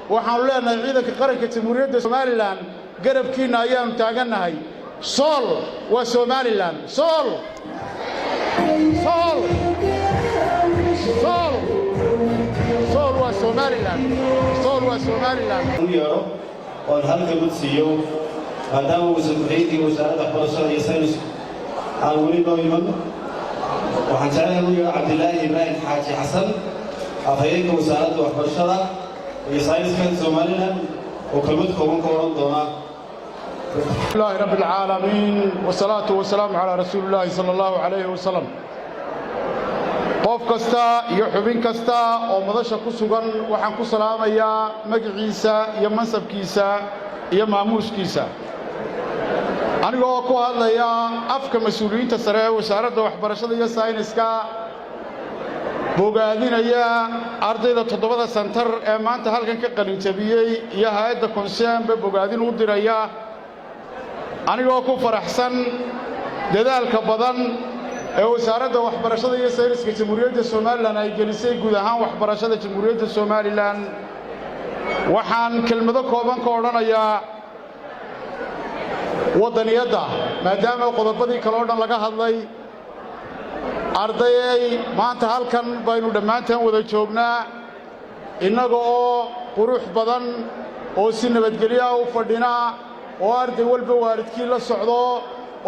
waxaanu leenahay ciidanka qaranka jamhuuriyadda Somaliland garabkiina ayaanu taaganahay sool waa Somaliland sool sool sool sool waa Somaliland sool waa Somaliland oo halka mudsiyo maadaama uu sameeyay wasaaradda waxbarashada iyo sayniska aan wali loo iman waxaan jeclahay inuu Cabdilaahi Ibrahim Xaaji Xasan afhayeenka wasaaradda waxbarashada iyo sayniska Somaliland oo kalmad kooban ka oran doona Allahu rabbil alamin wassalatu wassalamu ala rasuulillahi sallallahu alayhi wasallam qof kasta iyo xubin kasta oo madasha ku sugan waxaan ku salaamayaa magaciisa iyo mansabkiisa iyo maamuuskiisa anigoo ku hadlaya afka mas'uuliyiinta sare ee wasaaradda waxbarashada iyo sayniska bogaadinaya ardayda 7 santar ee maanta halkan ka qalin jabiyay iyo hay'adda Konseembe bogaadin u diraya anigoo ku faraxsan dadaalka badan ee wasaaradda waxbarashada iyo sayniska jamhuuriyadda Somaliland ay gelisay guud ahaan waxbarashada jamhuuriyadda Somaliland waxaan kelmado kooban ka oranayaa wadaniyada maadaama qodobadii kale oo dhan laga hadlay ardayay maanta halkan baynu dhammaanteen wada joognaa innaga oo qurux badan oo si nabadgelyo u fadhina oo arday walba waalidkii la socdo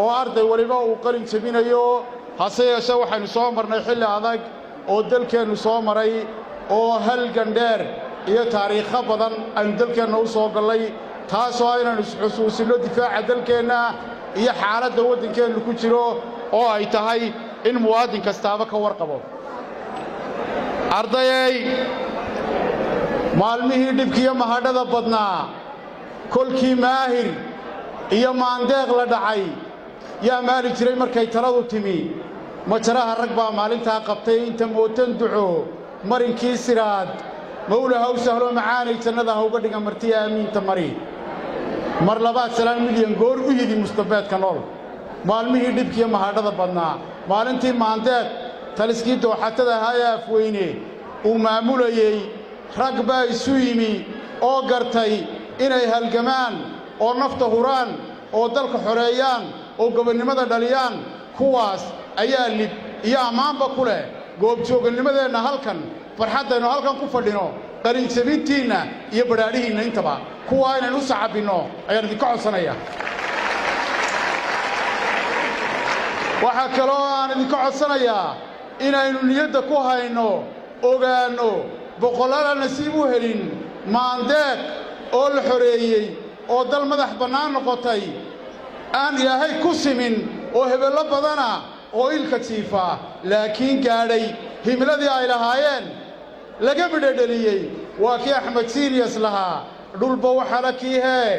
oo arday waliba uu qalin jabinayo hase yeeshee waxaynu soo marnay xilli adag oo dalkeennu soo maray oo halgan dheer iyo taariikho badan aynu dalkeenna u soo gallay taasoo aynan isxusuusino difaaca dalkeenna iyo xaaladda waddankeennu ku jiro oo ay tahay in muwaadin kastaaba ka warqabo ardayay maalmihii dhibkiyo mahadhada badnaa kolkii maahir iyo maandeeq la dhacay yaa maali jiray markay taladu timi majaraha rag baa maalintaa qabtay inta mootan duco marinkii siraad mawla haw sahlo macaanay jannada ha uga dhiga martiya aamiinta mari mar labaad 9 milyan goor u yidi mustafaadka nool maalmihii dhibkiyo mahadhada badnaa maalintii maandeeq taliskii dooxatada ahaa ee afweyne uu maamulayay rag baa isu yimi oo gartay inay halgamaan oo nafta huraan oo dalka xoreeyaan oo gobonnimada dhaliyaan kuwaas ayaa lid iyo ammaanba ku leh goobjooganimadeenna halkan farxaddaynu halkan ku fadhino qalin jabintiinna iyo badhaadhihiinna intaba kuwa inaynu u sacabinno ayaan idinka codsanayaa waxaa kaloo aan idinka codsanayaa inaynu niyadda ku hayno ogaanno boqolaal nasiib u helin maandeeq oo la xoreeyey oo dal madax bannaan noqotay aan ilaahay ku simin oo hebello badana oo ilka jiifa laakiin gaadhay himiladii ay lahaayeen laga midhadheliyey waa kii Axmed Sirius lahaa dhulba waxa la kiihee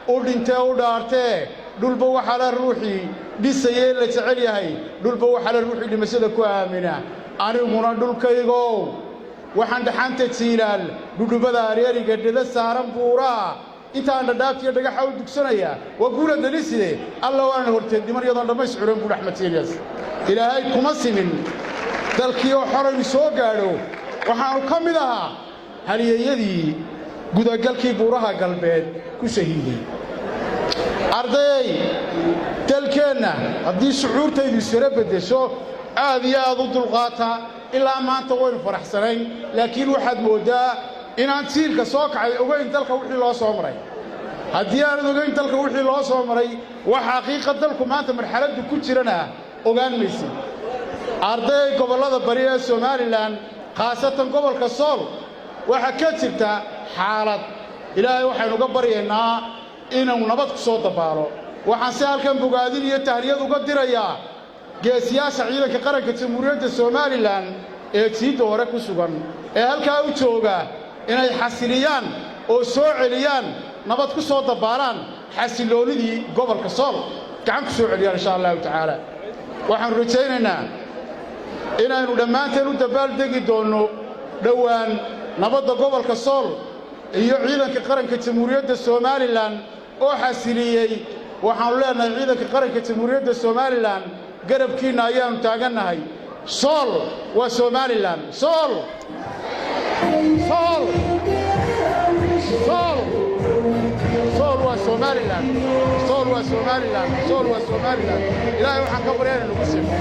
u dhintee u dhaartee dhulba waxa la ruuxii dhisayay la jecel yahay dhulba waxa la ruuxii dhimashada ku aamina aniguna dhulkaygo waxaan dhaxanta jiilaal dhudhubada areeriga dhida saaran buuraa intaan dhadhaaftiyo dhagaxa u dugsanaya waa guula daliside alla waan horteed dhiman iyadoo dhammays curan buu Axmed Sirius ilaahay kuma simin dalkii oo xoray soo gaadho waxaanu ka mid ahaa halyeeyadii gudagalkii buuraha galbeed ku shahiiday arday dalkeenna haddii shucuurtaydu isara beddesho aad iyo aad u dulqaata ilaa maanta waynu faraxsanayn laakiin waxaad moodaa inaan jiilka soo kacay ogayn dalka wixii loo soo maray haddii aanad ogayn dalka wixii loo soo maray wax xaqiiqa dalku maanta marxaladdu ku jirana ogaan maysid arday gobollada bari ee Somaliland khaasatan gobolka Sool waxa ka jirta xaalad ilaahay waxaynu uga baryaynaa inuu nabad ku soo dabaalo waxaan si halkan bogaadin iyo tahriyad uga dirayaa geesiyaasha ciidanka qaranka jamhuuriyadda Somaliland ee jiidda hore ku sugan ee halkaa u jooga inay xasiliyaan oo soo celiyaan nabad ku soo dabaalaan xasiloonidii gobolka Sool gacan ku soo celiyaan insha Allah taala waxaan rajaynaynaa inaynu dhammaanteen u dabaaldegi doono dhawaan nabadda gobolka Sool iyo ciidanka qaranka jamhuuriyadda Somaliland oo xasiliyay waxaanu leenahay ciidanka qaranka jamhuuriyadda Somaliland garabkiina ayaanu taaganahay Sool waa Somaliland Sool Sool Somaliland sool waa Somaliland sool waa Somaliland ilaahay waxaan ka baryaynaa nagu simo